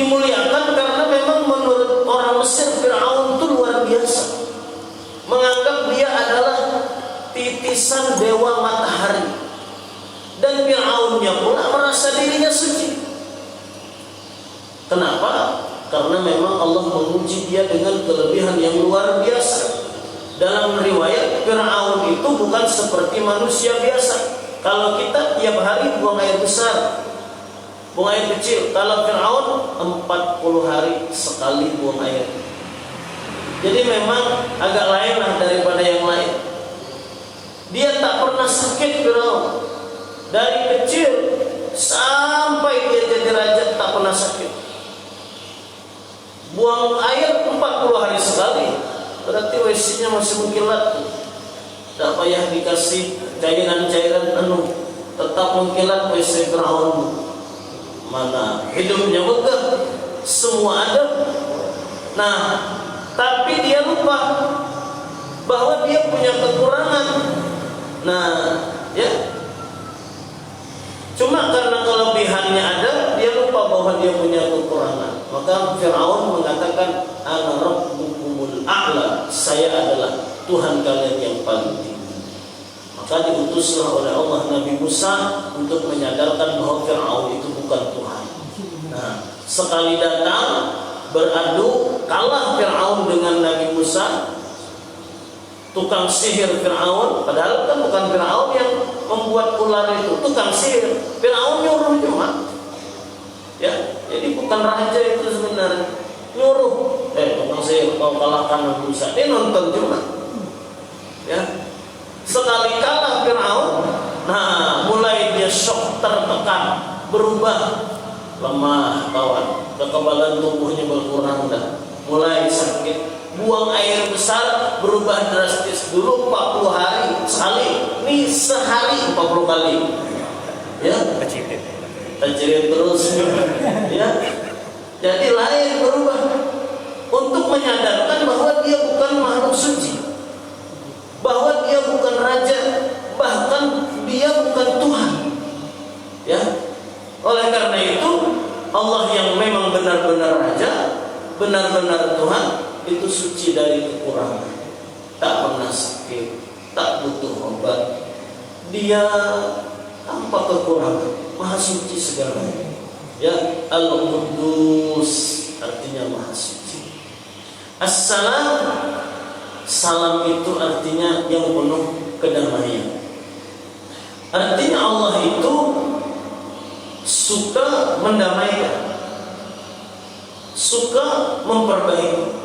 dimuliakan karena memang menurut orang Mesir Fir'aun itu luar biasa, menganggap dia adalah titisan dewa matahari, dan Fir'aunnya pula merasa dirinya suci. Kenapa? Karena memang Allah menguji dia dengan kelebihan yang luar biasa. Dalam riwayat, Fir'aun itu bukan seperti manusia biasa. Kalau kita tiap hari buang air besar, buang air kecil. Kalau Fir'aun 40 hari sekali buang air. Jadi memang agak lain lah daripada yang lain. Dia tak pernah sakit Fir'aun. Dari kecil sampai dia jadi raja tak pernah sakit. Buang air 40 hari sekali. Berarti WC-nya masih mengkilat. Tak payah dikasih cairan-cairan penuh, tetap mengkilat WC Fir'aun. Mana hidupnya megah, semua ada. Nah, tapi dia lupa bahwa dia punya kekurangan. Nah, ya. Cuma karena kelebihannya ada, dia lupa bahwa dia punya kekurangan. Maka Fir'aun mengatakan, ana rabbukumul a'la, saya adalah Tuhan kalian yang paling tinggi. Maka diutuslah oleh Allah Nabi Musa untuk menyadarkan bahwa Fir'aun itu bukan Tuhan. Nah, sekali datang beradu, kalah Fir'aun dengan Nabi Musa. Tukang sihir Fir'aun, padahal kan bukan Fir'aun yang membuat ular itu, tukang sihir. Fir'aun nyuruh cuma, ya, jadi bukan raja itu sebenarnya, nyuruh. Tukang sihir, kau kalahkan Nabi Musa. Dia nonton cuma, ya. Sekali kalah Fir'aun, nah mulai dia shock, tertekan, berubah, lemah kawan, kekebalan tubuhnya berkurang dah, mulai sakit. Buang air besar berubah drastis. Dulu 40 hari sekali, ini sehari 40 kali. Ya, tajrid terus. Ya, jadi lain berubah untuk menyadarkan bahwa dia bukan makhluk suci, bahwa dia bukan raja, bahkan dia bukan Tuhan. Ya, oleh karena itu Allah yang memang benar-benar raja, benar-benar Tuhan, itu suci dari kekurangan, tak pernah sakit, tak butuh obat. Dia tanpa kekurangan, maha suci segalanya. Ya, Al-Quddus artinya maha suci. Assalam, salam itu artinya yang penuh kedamaian. Artinya Allah itu suka mendamaikan, suka memperbaiki.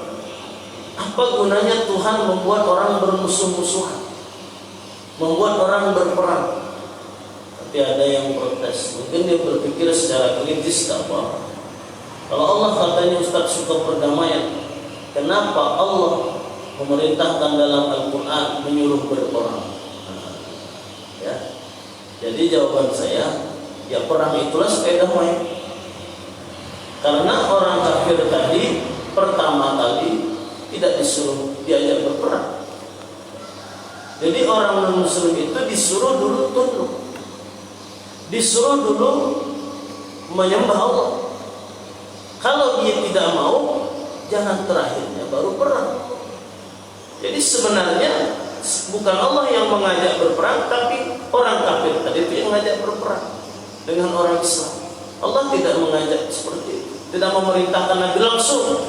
Apa gunanya Tuhan membuat orang bermusuh-musuhan, membuat orang berperang? Tapi ada yang protes. Mungkin dia berpikir secara kritis, tak apa. Kalau Allah katanya Ustaz suka perdamaian, kenapa Allah memerintahkan dalam Al-Quran menyuruh berperang? Ya. Jadi jawaban saya, ya perang itulah supaya damai. Karena orang kafir tadi pertama kali tidak disuruh diajak berperang. Jadi orang non-muslim itu disuruh dulu tunduk, disuruh dulu menyembah Allah. Kalau dia tidak mau, jangan terakhirnya baru perang. Jadi sebenarnya bukan Allah yang mengajak berperang, tapi orang kafir tadi itu yang mengajak berperang dengan orang Islam. Allah tidak mengajak seperti itu, tidak memerintahkan Nabi langsung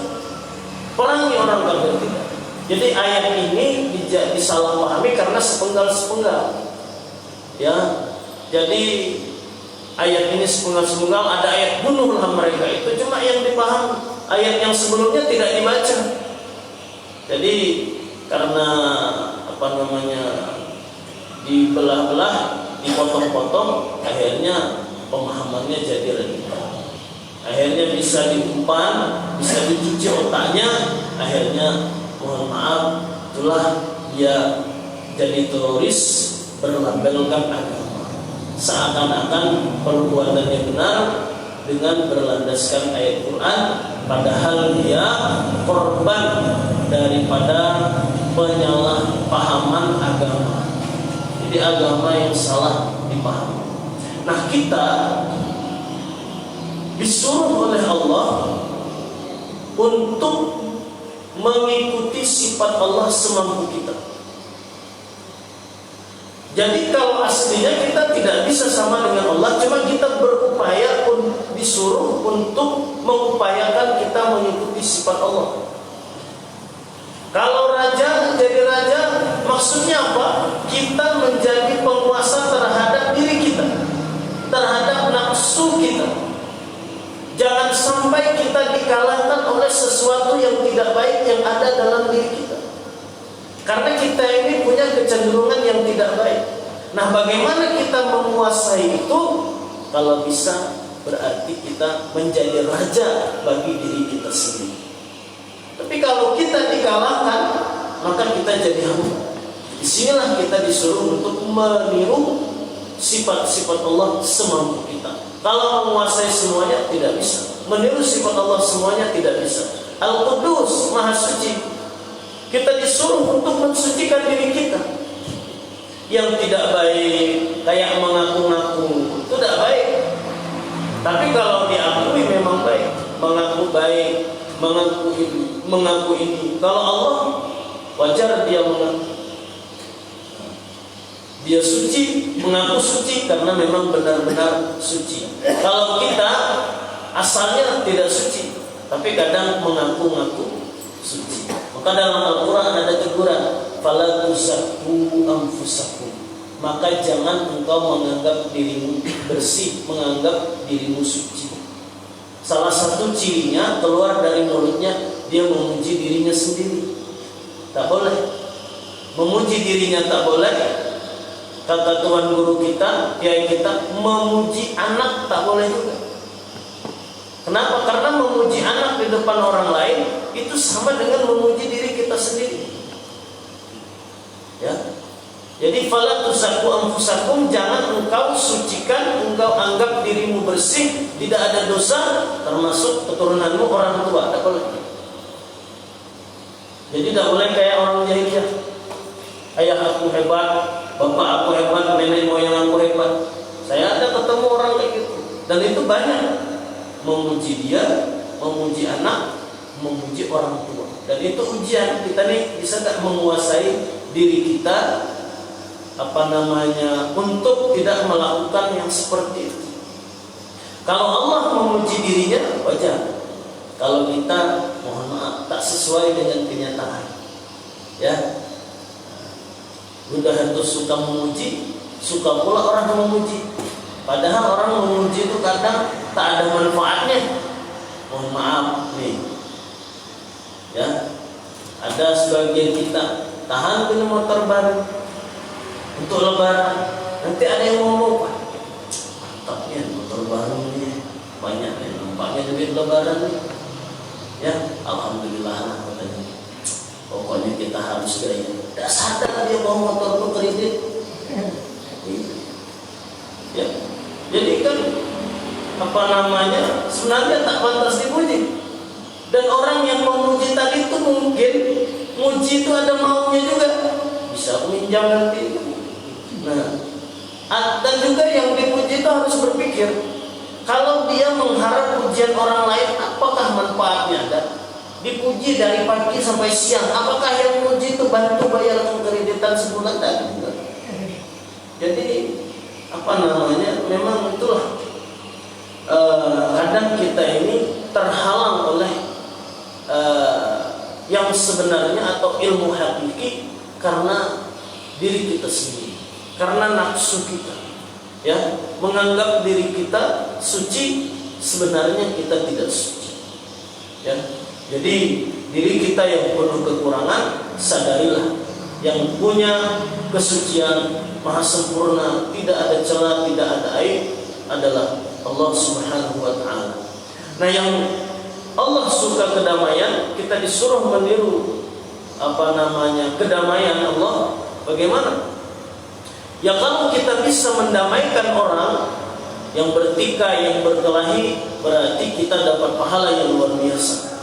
perangi orang kafir, tidak. Jadi ayat ini disalahpahami karena sepenggal-sepenggal. Ya, jadi ayat ini sepenggal-sepenggal. Ada ayat bunuhlah mereka, itu cuma yang dipahami. Ayat yang sebelumnya tidak dibaca. Jadi karena dibelah-belah, dipotong-potong, akhirnya pemahamannya jadi radikal. Akhirnya bisa diumpan, bisa dicuci otaknya. Akhirnya mohon maaf, itulah dia jadi teroris berlabelkan agama, seakan-akan perbuatannya benar dengan berlandaskan ayat Quran, padahal dia korban daripada penyalahpahaman agama. Jadi agama yang salah dipahami. Nah, kita disuruh oleh Allah untuk mengikuti sifat Allah semampu kita. Jadi kalau aslinya kita tidak bisa sama dengan Allah, cuma kita berupaya disuruh untuk mengupayakan kita mengikuti sifat Allah. Kalau raja jadi raja, maksudnya apa? Kita menjadi penguasa terhadap diri kita, terhadap nafsu kita. Jangan sampai kita dikalahkan oleh sesuatu yang tidak baik yang ada dalam diri kita. Karena kita ini punya kecenderungan yang tidak baik. Nah, bagaimana kita menguasai itu? Kalau bisa, berarti kita menjadi raja bagi diri kita sendiri. Tapi kalau kita dikalahkan, maka kita jadi hamba. Disinilah kita disuruh untuk meniru sifat-sifat Allah semampu kita. Kalau menguasai semuanya tidak bisa. Meniru sifat Allah semuanya tidak bisa. Al-Qudus, Maha Suci. Kita disuruh untuk mensucikan diri kita. Yang tidak baik, kayak mengaku-ngaku, itu tidak baik. Tapi kalau diakui memang baik. Mengaku baik, mengaku ini. Kalau Allah, wajar dia mengaku. Dia suci, mengaku suci karena memang benar-benar suci. Kalau kita asalnya tidak suci, tapi kadang mengaku-ngaku suci. Maka dalam Al-Quran ada teguran, fala tuzakku anfusakum. Maka jangan engkau menganggap dirimu bersih, menganggap dirimu suci. Salah satu cirinya keluar dari mulutnya dia memuji dirinya sendiri. Tak boleh. Memuji dirinya tak boleh. Kata Tuhan guru kita, kiai kita, memuji anak tak boleh juga. Kenapa? Karena memuji anak di depan orang lain itu sama dengan memuji diri kita sendiri. Ya. Jadi fala tusaku anfusakum, jangan engkau sucikan, engkau anggap dirimu bersih, tidak ada dosa, termasuk keturunanmu orang tua, tak boleh. Jadi tak boleh kayak orang jahiliyah. Ayah aku hebat, bapak aku hebat, nenek moyang aku hebat. Saya ada ketemu orang kayak gitu. Dan itu banyak. Memuji dia, memuji anak, memuji orang tua. Dan itu ujian. Kita nih bisa tak menguasai diri kita, untuk tidak melakukan yang seperti itu. Kalau Allah memuji dirinya, wajar. Kalau kita, mohon maaf, tak sesuai dengan kenyataan. Ya. Udah itu suka memuji, suka pula orang memuji. Padahal orang memuji itu kadang tak ada manfaatnya. Mohon maaf nih. Ya. Ada sebagian kita tahan punya motor baru untuk lebaran. Nanti ada yang ngomong, Pak, mantapnya motor baru nih, banyak nih nampaknya duit lebaran nih. Ya, alhamdulillah lah katanya. Pokoknya kita harus gaya. Tidak sadar dia bawa motor itu kredit. Ya, jadi kan sebenarnya tak pantas dipuji. Dan orang yang memuji tadi itu mungkin muji itu ada maunya juga. Bisa pinjam nanti. Nah, dan juga yang dipuji itu harus berpikir, kalau dia mengharap pujian orang lain, apakah manfaatnya ada? Dipuji dari pagi sampai siang, apakah yang puji itu bantu bayar kreditan sebulan? Dan jadi memang itulah kadang kita ini terhalang oleh yang sebenarnya atau ilmu hakiki karena diri kita sendiri, karena nafsu kita, ya, menganggap diri kita suci, sebenarnya kita tidak suci, ya. Jadi diri kita yang penuh kekurangan, sadarilah, yang punya kesucian maha sempurna, tidak ada celah, tidak ada aib, adalah Allah Subhanahu wa Ta'ala. Nah, yang Allah suka kedamaian, kita disuruh meniru kedamaian Allah. Bagaimana? Ya, kalau kita bisa mendamaikan orang yang bertikai, yang berkelahi, berarti kita dapat pahala yang luar biasa.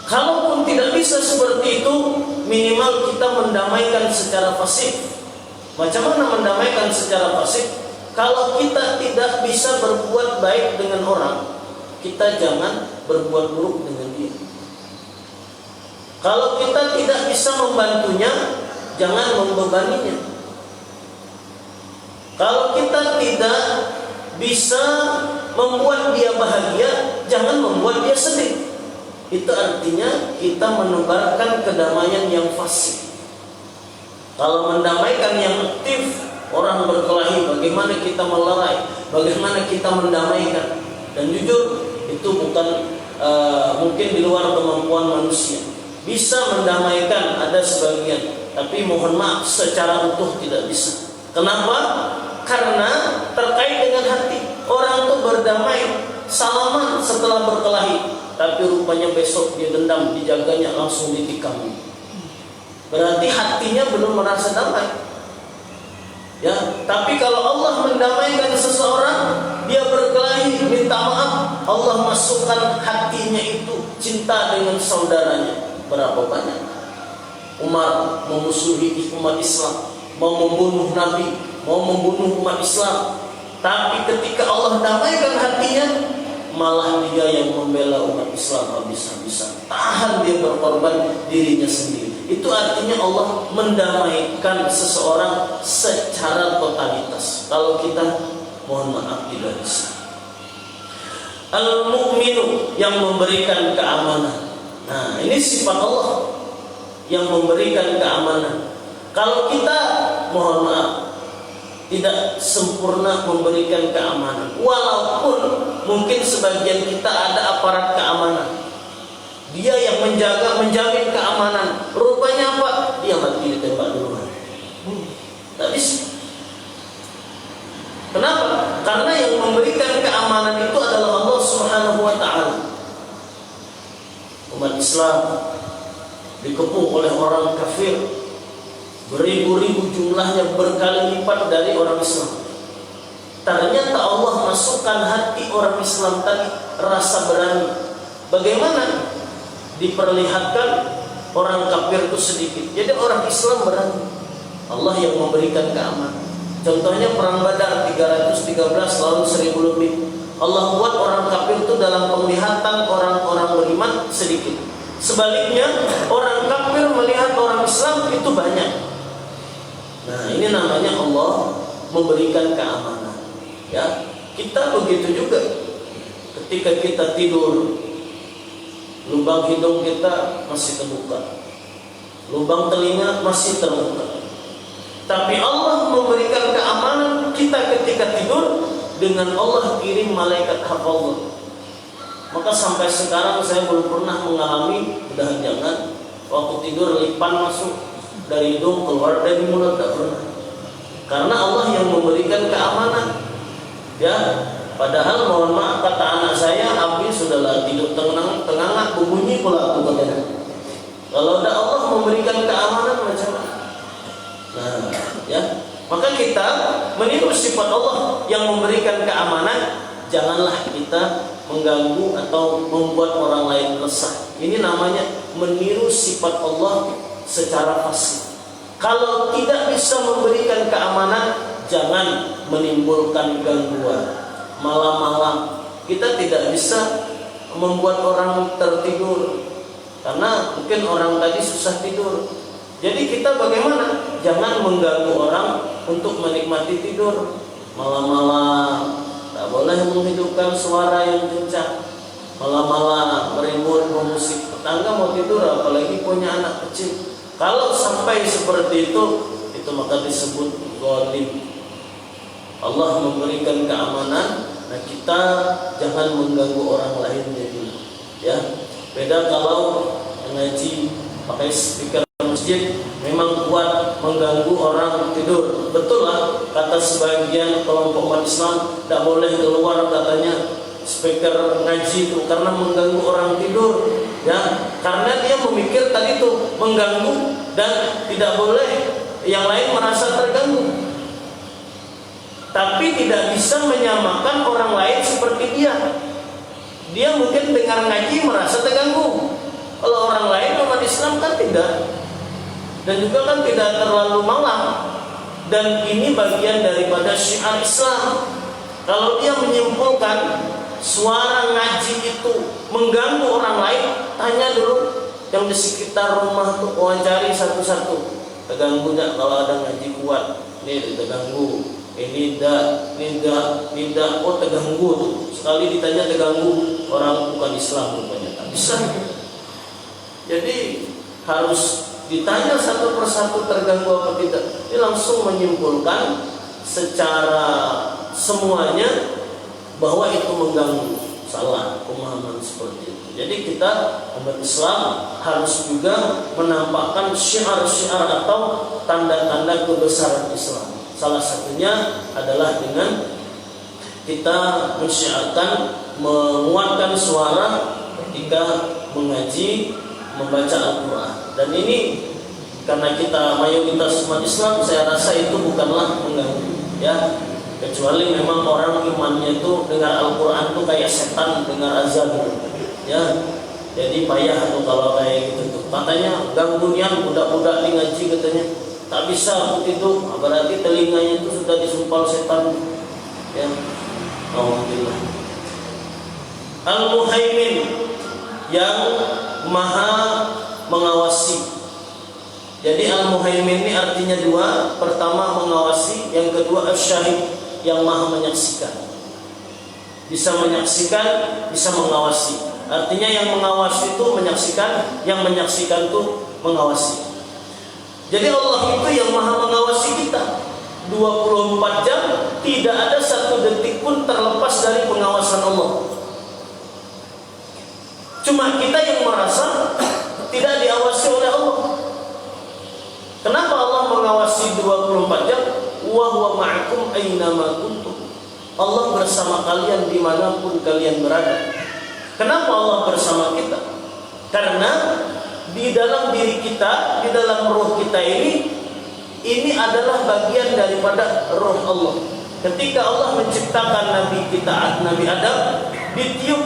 Kalaupun tidak bisa seperti itu, minimal kita mendamaikan secara pasif. Macam mana mendamaikan secara pasif? Kalau kita tidak bisa berbuat baik dengan orang, kita jangan berbuat buruk dengan dia. Kalau kita tidak bisa membantunya, jangan membebaninya. Kalau kita tidak bisa membuat dia bahagia, jangan membuat dia sedih. Itu artinya kita menebarkan kedamaian yang fasih. Kalau mendamaikan yang aktif, orang berkelahi, bagaimana kita melerai, bagaimana kita mendamaikan. Dan jujur, itu bukan mungkin di luar kemampuan manusia. Bisa mendamaikan ada sebagian, tapi mohon maaf secara utuh tidak bisa. Kenapa? Karena terkait dengan hati. Orang itu berdamai, salaman setelah berkelahi, tapi rupanya besok dia dendam, dijaganya langsung ditikam. Berarti hatinya belum merasa damai. Ya, tapi kalau Allah mendamaikan seseorang, dia berkelahi, minta maaf, Allah masukkan hatinya itu cinta dengan saudaranya. Berapa banyak Umar memusuhi umat Islam, mau membunuh Nabi, mau membunuh umat Islam, tapi ketika Allah damaikan hatinya, malah dia yang membela umat Islam habis-habisan. Tahan dia berkorban dirinya sendiri. Itu artinya Allah mendamaikan seseorang secara totalitas. Kalau kita, mohon maaf, tidak bisa. Al-mu'minu, yang memberikan keamanan. Nah, ini sifat Allah yang memberikan keamanan. Kalau kita, mohon maaf, tidak sempurna memberikan keamanan, walaupun mungkin sebagian kita ada aparat keamanan, dia yang menjamin keamanan, rupanya apa? Dia mati ditembak duluan. Tak bisa. Kenapa? Karena yang memberikan keamanan itu adalah Allah Subhanahu wa Ta'ala. Umat Islam dikepung oleh orang kafir, beribu-ribu jumlahnya, berkali lipat dari orang Islam. Ternyata Allah masukkan hati orang Islam tadi rasa berani. Bagaimana? Diperlihatkan orang kafir itu sedikit, jadi orang Islam berani. Allah yang memberikan keamanan. Contohnya perang Badar 313 lawan 1000 lebih. Allah buat orang kafir itu dalam penglihatan orang-orang beriman sedikit. Sebaliknya orang kafir melihat orang Islam itu banyak. Nah, ini namanya Allah memberikan keamanan. Ya, kita begitu juga. Ketika kita tidur, lubang hidung kita masih terbuka, lubang telinga masih terbuka. Tapi Allah memberikan keamanan kita ketika tidur dengan Allah kirim malaikat hafal. Maka sampai sekarang saya belum pernah mengalami, mudah jangan, waktu tidur lipan masuk dari hidung keluar dari mulut, tak pernah. Karena Allah yang memberikan keamanan. Ya, padahal mohon maaf kata anak saya, Abi sudahlah tidur tengah berbunyi pula aku katanya. Kalau ada Allah memberikan keamanan macam mana? Nah, ya, maka kita meniru sifat Allah yang memberikan keamanan. Janganlah kita mengganggu atau membuat orang lain resah. Ini namanya meniru sifat Allah secara fasih. Kalau tidak bisa memberikan keamanan, jangan menimbulkan gangguan. Malam-malam kita tidak bisa membuat orang tertidur, karena mungkin orang tadi susah tidur. Jadi kita bagaimana? Jangan mengganggu orang untuk menikmati tidur malam-malam. Tak boleh menghidupkan suara yang kencang malam-malam, merimbun musik. Tetangga mau tidur, apalagi punya anak kecil. Kalau sampai seperti itu maka disebut zalim. Allah memberikan keamanan, nah kita jangan mengganggu orang lain jadi. Ya, beda kalau ngaji pakai speaker masjid, memang kuat mengganggu orang tidur. Betul lah kata sebagian kelompok umat Islam, tidak boleh keluar katanya speaker ngaji itu karena mengganggu orang tidur. Ya, karena dia memikir tadi itu mengganggu dan tidak boleh yang lain merasa terganggu. Tapi tidak bisa menyamakan orang lain seperti dia. Dia mungkin dengar ngaji merasa terganggu. Kalau orang lain umat Islam kan tidak. Dan juga kan tidak terlalu malam. Dan ini bagian daripada syiar Islam. Kalau dia menyimpulkan suara ngaji itu mengganggu orang lain, tanya dulu yang di sekitar rumah tuh wawancari satu-satu. Terganggu enggak kalau ada ngaji kuat? Ini terganggu. Ini tidak. Oh terganggu tuh. Sekali ditanya terganggu, orang bukan Islam rupanya. Tak bisa. Jadi harus ditanya satu persatu terganggu apa tidak. Ini langsung menyimpulkan secara semuanya bahwa itu mengganggu. Salah pemahaman seperti itu. Jadi kita umat Islam harus juga menampakkan syiar-syiar atau tanda-tanda kebesaran Islam. Salah satunya adalah dengan kita mensyiarkan, menguatkan suara ketika mengaji, membaca Al-Quran. Dan ini karena kita mayoritas umat Islam, saya rasa itu bukanlah mengganggu, ya. Kecuali memang orang imannya itu dengar Al-Quran itu kayak setan dengar azan, ya. Jadi payah tuh kalau kayak gitu tuh. Katanya gangguan budak-budak di ngaji katanya tak bisa begitu. Berarti telinganya itu sudah disumpal setan, ya. Alhamdulillah. Al-Muhaimin, yang maha mengawasi. Jadi Al-Muhaimin ini artinya dua. Pertama mengawasi, yang kedua Asy-Syahid, yang maha menyaksikan. Bisa menyaksikan, bisa mengawasi. Artinya yang mengawasi itu menyaksikan, yang menyaksikan itu mengawasi. Jadi Allah itu yang maha mengawasi kita 24 jam, tidak ada satu detik pun terlepas dari pengawasan Allah. Cuma kita yang merasa tidak diawasi oleh Allah. Kenapa Allah mengawasi 24 jam? Wa huwa ma'akum aynama kuntum. Allah bersama kalian dimanapun kalian berada. Kenapa Allah bersama kita? Karena di dalam diri kita, di dalam roh kita ini adalah bagian daripada roh Allah. Ketika Allah menciptakan Nabi kita, Nabi Adam, ditiup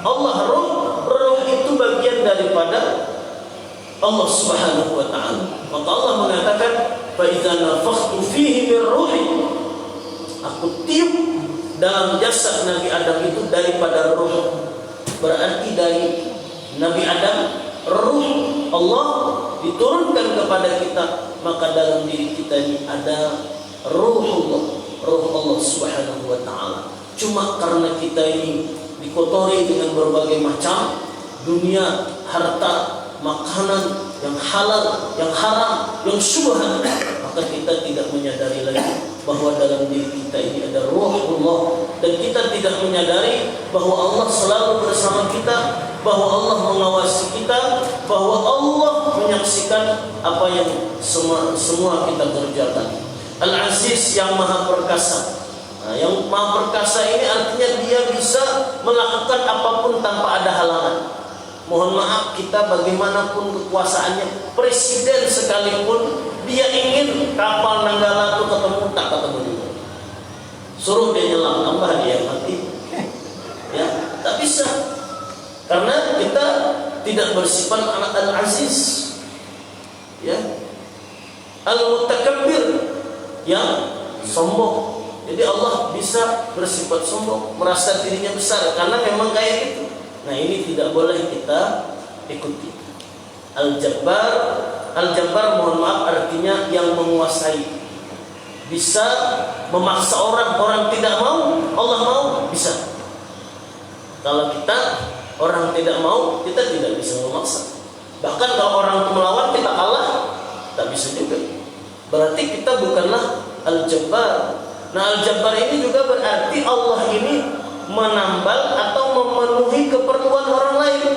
Allah roh itu bagian daripada Allah Subhanahu wa taala. Maka Allah mengatakan, "Fa idza nafakhtu fihi min ruhi." Aku tiup dalam jasad Nabi Adam itu daripada roh. Berarti dari Nabi Adam roh Allah diturunkan kepada kita, maka dalam diri kita ini ada roh Allah Subhanahu wa taala. Cuma karena kita ini dikotori dengan berbagai macam dunia, harta, makanan yang halal, yang haram, yang syubhat, maka kita tidak menyadari lagi bahwa dalam diri kita ini ada roh Allah, dan kita tidak menyadari bahwa Allah selalu bersama kita, bahwa Allah mengawasi kita, bahwa Allah menyaksikan apa yang semua kita kerjakan. Al-Aziz, yang maha perkasa. Nah, yang maha perkasa ini artinya dia bisa melakukan apapun tanpa ada halangan. Mohon maaf, kita bagaimanapun kekuasaannya, presiden sekalipun dia ingin kapal Nanggala itu ketemu, tak ketemu juga. Suruh dia nyelam, tambah dia mati. Ya, tak bisa. Karena kita tidak bersifat anak Al-Aziz. Ya. Al-Mutakabbir, yang sombong. Jadi Allah bisa bersifat sombong, merasa dirinya besar karena memang kayak gitu. Nah, ini tidak boleh kita ikuti. Al-Jabbar, mohon maaf, artinya yang menguasai. Bisa memaksa orang tidak mau, Allah mau, bisa. Kalau kita orang tidak mau, kita tidak bisa memaksa. Bahkan kalau orang itu melawan, kita kalah, tak bisa juga. Berarti kita bukanlah Al-Jabbar. Nah, Al-Jabbar ini juga berarti Allah ini menambal atau memenuhi keperluan orang lain.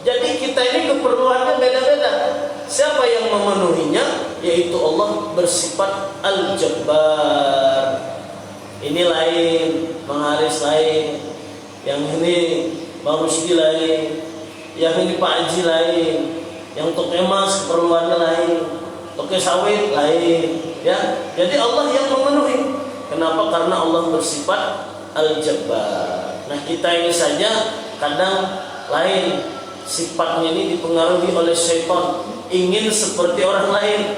Jadi kita ini keperluannya beda-beda. Siapa yang memenuhinya? Yaitu Allah bersifat Al-Jabbar. Ini lain, Bang Haris lain, yang ini Bang Rusdi lain, yang ini Pak Haji lain, yang untuk emas keperluannya lain, untuk sawit lain, ya. Jadi Allah yang memenuhi. Kenapa? Karena Allah bersifat Al-Jabbar. Nah, kita ini saja kadang lain, sifatnya ini dipengaruhi oleh syaitan, ingin seperti orang lain.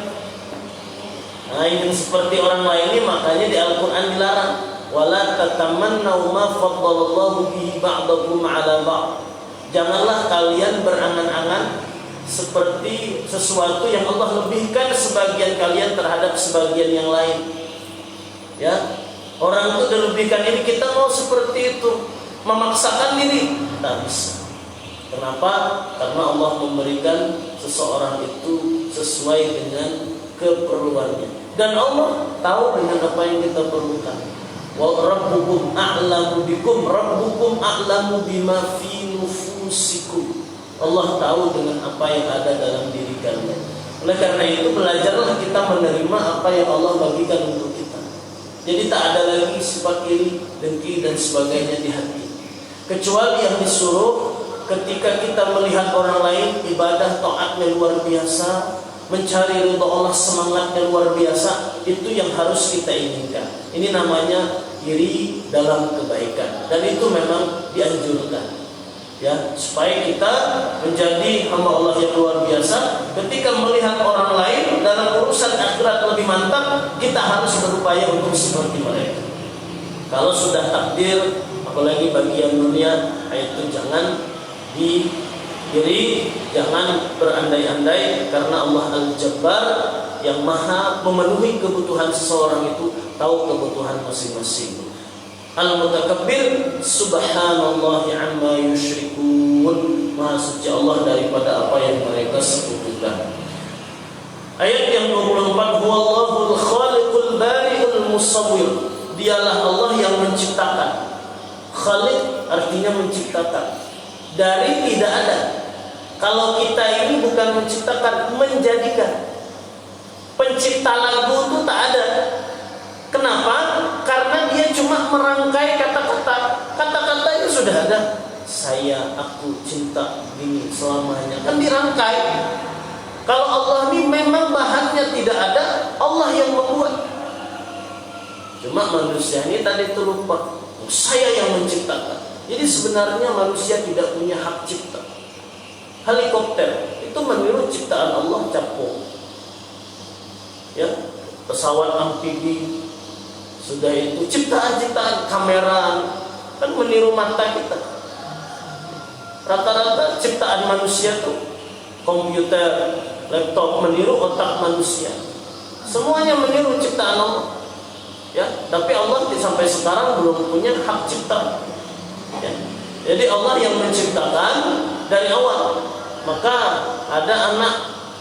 Nah, ingin seperti orang lain ini makanya di Al-Quran dilarang. Wala tatamannau ma faddalallahu bihi ba'dakum 'ala ba'd. Janganlah kalian berangan-angan seperti sesuatu yang Allah lebihkan sebagian kalian terhadap sebagian yang lain. Ya, orang itu dilebihkan ini, kita mau seperti itu, memaksakan diri, tak bisa. Kenapa? Karena Allah memberikan seseorang itu sesuai dengan keperluannya. Dan Allah tahu dengan apa yang kita perlukan. Wa rabbukum a'lamu bikum, rabbukum a'lamu bima fi nufusikum. Allah tahu dengan apa yang ada dalam diri kalian. Oleh karena itu belajarlah kita menerima apa yang Allah bagikan untuk kita. Jadi tak ada lagi sifat iri, dengki dan sebagainya di hati. Kecuali yang disuruh ketika kita melihat orang lain ibadah taatnya luar biasa, mencari ridha Allah semangatnya luar biasa, itu yang harus kita inginkan. Ini namanya iri dalam kebaikan, dan itu memang dianjurkan. Ya, supaya kita menjadi hamba Allah yang luar biasa. Ketika melihat orang lain dalam urusan akhirat lebih mantap, kita harus berupaya untuk seperti mereka. Kalau sudah takdir, apalagi bagian dunia, itu jangan iri, jangan berandai-andai, karena Allah Al-Jabbar yang maha memenuhi kebutuhan seseorang itu, tahu kebutuhan masing-masing. Al-Mutakabbir, subhanallahi amma yusyrikun, maha suci Allah daripada apa yang mereka sekutukan. Ayat yang 24, huwallahul khaliqul bari'ul musawwir, dialah Allah yang menciptakan. Khaliq artinya menciptakan dari tidak ada. Kalau kita ini bukan menciptakan, menjadikan. Pencipta lagu itu tak ada. Kenapa? Karena dia cuma merangkai kata-kata. Kata-katanya sudah ada. Saya, aku, cinta, ini selamanya. Kan dirangkai. Kalau Allah ini memang bahannya tidak ada, Allah yang membuat. Cuma manusia ini tadi itu lupa, saya yang menciptakan. Jadi sebenarnya manusia tidak punya hak cipta. Helikopter itu meniru ciptaan Allah, capung. Ya, pesawat amfibi sudah itu ciptaan-ciptaan, kamera kan meniru mata kita. Rata-rata ciptaan manusia tuh komputer, laptop meniru otak manusia. Semuanya meniru ciptaan Allah. Ya, tapi Allah sampai sekarang belum punya hak cipta. Ya. Jadi Allah yang menciptakan dari awal. Maka ada anak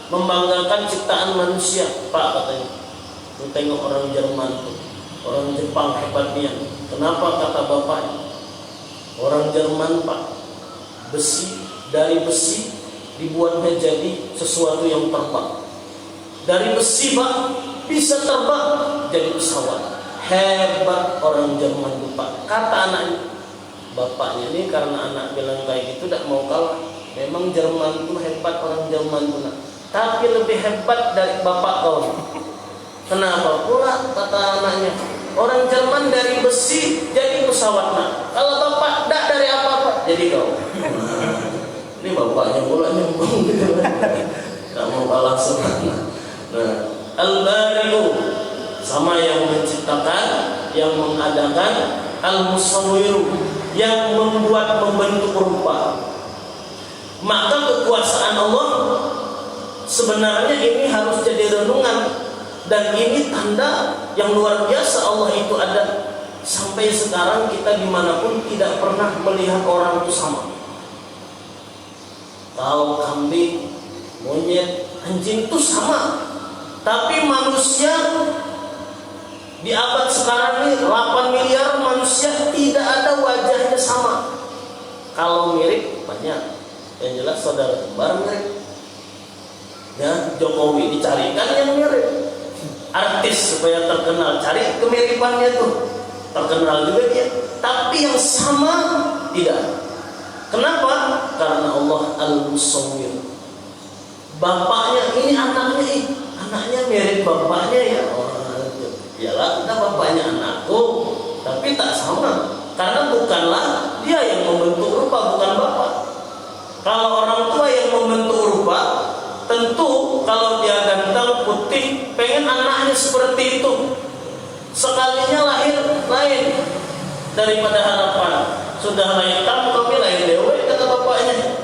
membanggakan ciptaan manusia, Pak katanya. Lu tengok orang Jerman tuh, orang Jepang hebatnya. Kenapa kata bapaknya? Orang Jerman Pak, dari besi dibuatnya jadi sesuatu yang terbang. Dari besi Pak bisa terbang jadi pesawat. Hebat orang Jerman itu Pak. Kata anaknya. Bapaknya ini karena anak bilang kayak gitu tidak mau kalah. Memang Jerman itu hebat, orang Jerman itu nak. Tapi lebih hebat dari bapak kau. Kenapa pula kata anaknya? Orang Jerman dari besi jadi pesawat nak. Kalau bapak tidak dari apa-apa jadi kau. Ini bapaknya pula nyambung gitu. Tak mau kalah sama. Nah, Al-Bari'u sama yang menciptakan, yang mengadakan, Al-Musawwiru yang membentuk rupa. Maka kekuasaan Allah sebenarnya ini harus jadi renungan, dan ini tanda yang luar biasa Allah itu ada. Sampai sekarang kita dimanapun tidak pernah melihat orang itu sama. Tahu kambing, monyet, anjing itu sama. Tapi manusia di abad sekarang ini 8 miliar manusia tidak ada wajahnya sama. Kalau mirip banyak. Yang jelas saudara kembar mirip. Ya, Jokowi dicarikan yang mirip. Artis supaya terkenal, cari kemiripannya tuh. Terkenal juga dia. Tapi yang sama tidak. Kenapa? Karena Allah Al-Musawwir. Bapaknya ini anaknya mirip bapaknya ya. Yalah, kita bapaknya anakku, tapi tak sama. Karena bukanlah dia yang membentuk rupa, bukan bapak. Kalau orang tua yang membentuk rupa, tentu kalau dia ganteng, putih, pengen anaknya seperti itu. Sekalinya lahir lain daripada harapan. Sudah hitam, kami lain dewe, kata bapaknya.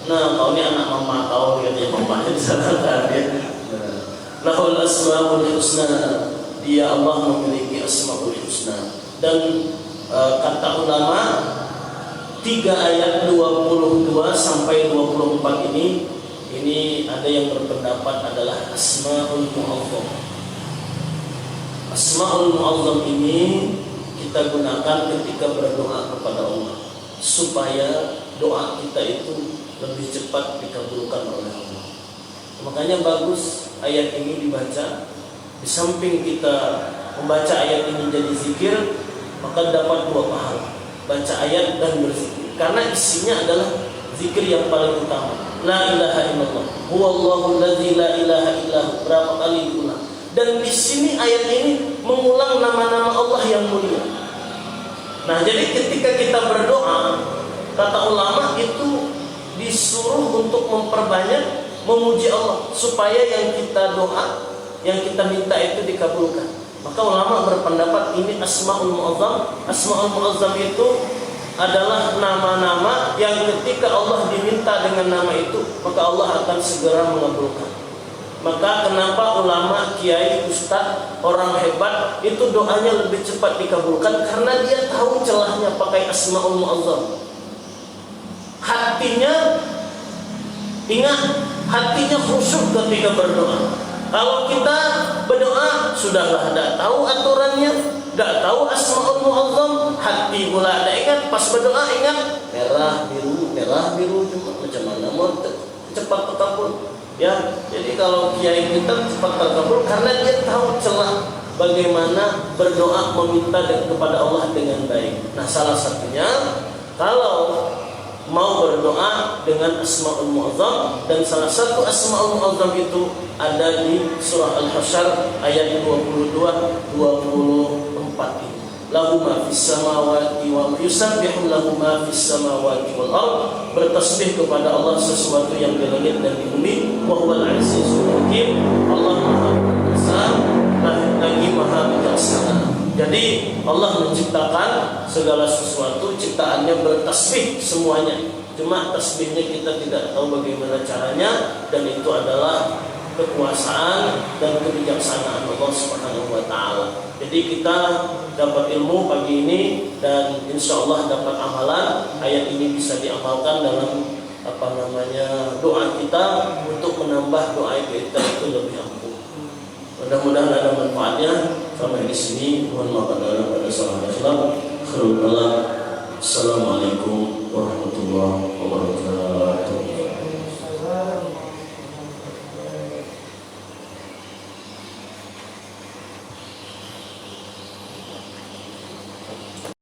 Nah, kau ini anak mama kau, ya Lahul asmaul husna, dia Allah memiliki asmaul husna. Dan kata ulama 3 ayat 22 sampai 24 ini ada yang berpendapat adalah asmaul mu'azzam. Asmaul mu'azzam ini kita gunakan ketika berdoa kepada Allah supaya doa kita itu lebih cepat dikabulkan oleh Allah. Makanya bagus ayat ini dibaca. Di samping kita membaca ayat ini jadi zikir, maka dapat 2 pahala, baca ayat dan berzikir. Karena isinya adalah zikir yang paling utama. La ilaha illallah, huwallahul ladzi la ilaha illahu. Berapa kali diulang? Dan di sini ayat ini mengulang nama-nama Allah yang mulia. Nah, jadi ketika kita berdoa, kata ulama itu disuruh untuk memperbanyak memuji Allah supaya yang kita doa, yang kita minta itu dikabulkan. Maka ulama berpendapat ini asmaul mu'azzam. Asmaul mu'azzam itu adalah nama-nama yang ketika Allah diminta dengan nama itu, maka Allah akan segera mengabulkan. Maka kenapa ulama, kiai, ustaz, orang hebat itu doanya lebih cepat dikabulkan? Karena dia tahu celahnya pakai asmaul mu'azzam. Hatinya, ingat, hatinya khusyuk ketika berdoa. Kalau kita berdoa sudahlah tidak tahu aturannya, tidak tahu asmaul mu'azzam, hati pula ada ingat, pas berdoa ingat merah biru cuma macam mana mau cepat terkabul. Ya, jadi kalau kiai kita cepat terkabul karena dia tahu celah bagaimana berdoa meminta kepada Allah dengan baik. Nah, salah satunya kalau mau berdoa dengan asmaul mu'azzam, dan salah satu asmaul mu'azzam itu ada di surah Al-Hasyr ayat 22-24 ini. Lahu ma fis samawati wa yusabbihu lahu ma fis samawati wal ard. Bertasbih kepada Allah sesuatu yang di langit dan di bumi. Wa huwal azizul hakim. Allah Maha Perkasa lagi Maha Bijaksana. Jadi Allah menciptakan segala sesuatu, ciptaannya bertasbih semuanya. Cuma tasbihnya kita tidak tahu bagaimana caranya, dan itu adalah kekuasaan dan kebijaksanaan Allah Subhanahu wa taala. Jadi kita dapat ilmu pagi ini dan insya Allah dapat amalan. Ayat ini bisa diamalkan dalam doa kita untuk menambah doa kita itu lebih ampuh. Mudah-mudahan ada manfaatnya. Sampai di sini, mohon maaf pada salah salah. Assalamualaikum warahmatullahi wabarakatuh.